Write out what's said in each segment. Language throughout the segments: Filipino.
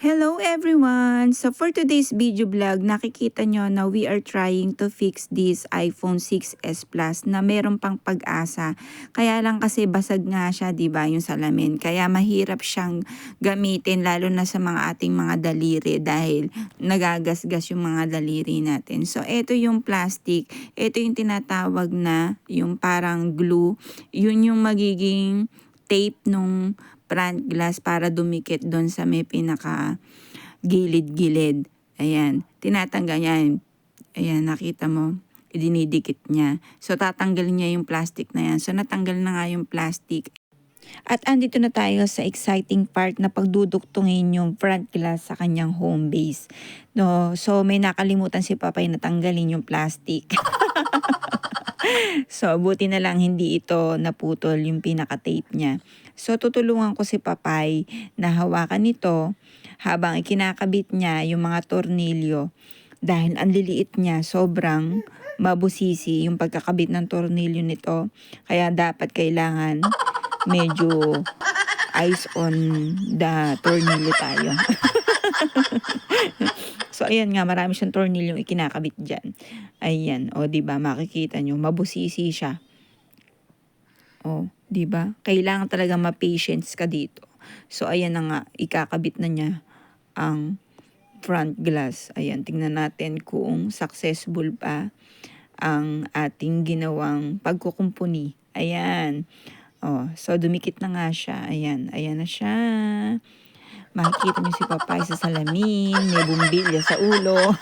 Hello everyone! So for today's video vlog, nakikita nyo na we are trying to fix this iPhone 6s Plus na meron pang pag-asa. Kaya lang kasi basag nga siya, diba, yung salamin. Kaya mahirap siyang gamitin lalo na sa mga ating mga daliri dahil nagagasgas yung mga daliri natin. So ito yung plastic, ito yung tinatawag na yung parang glue. Yun yung magiging tape nung front glass para dumikit doon sa may pinaka gilid-gilid. Ayan, tinatanggal yan. Ayan, nakita mo, dinidikit niya. So, tatanggalin niya yung plastic na yan. So, natanggal na nga yung plastic. At andito na tayo sa exciting part na pagduduktungin yung front glass sa kanyang home base. No, so, may nakalimutan si Papay na tanggalin yung plastic. So, buti na lang hindi ito naputol yung pinaka-tape niya. So, tutulungan ko si Papay na hawakan ito habang ikinakabit niya yung mga tornilyo. Dahil ang liliit niya, sobrang mabusisi yung pagkakabit ng tornilyo nito. Kaya dapat kailangan medyo eyes on the tornilyo tayo. So, ayan nga, marami siyang tornilyong ikinakabit dyan. Ayan, o, diba, makikita nyo, mabusisi siya. O, diba? Kailangan talaga ma-patience ka dito. So, ayan na nga, ikakabit na niya ang front glass. Ayan, tingnan natin kung successful pa ang ating ginawang pagkukumpuni. Ayan. O, so, dumikit na nga siya. Ayan, ayan na siya. Makikita niyo si Papay sa salamin, may bumbilya sa ulo.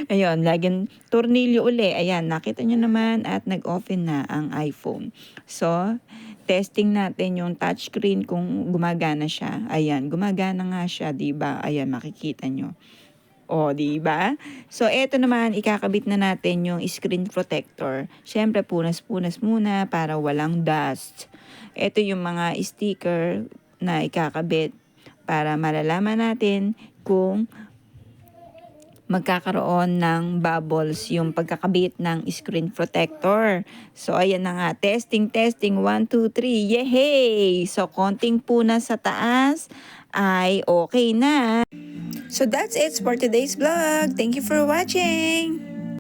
Ayun, lagyan tornilyo uli. Ayan, nakita niyo naman at nag-open na ang iPhone. So, testing natin yung touchscreen kung gumagana siya. Ayan, gumagana nga siya, 'di ba? Ayan, makikita niyo. O, 'di ba? So, eto naman, ikakabit na natin yung screen protector. Siyempre, punas-punas muna para walang dust. Ito yung mga sticker na ikakabit para malalaman natin kung magkakaroon ng bubbles yung pagkakabit ng screen protector. So, ayan na nga. Testing, 1, 2, 3. Yehey! So, konting punas sa taas ay okay na. So, that's it for today's vlog. Thank you for watching!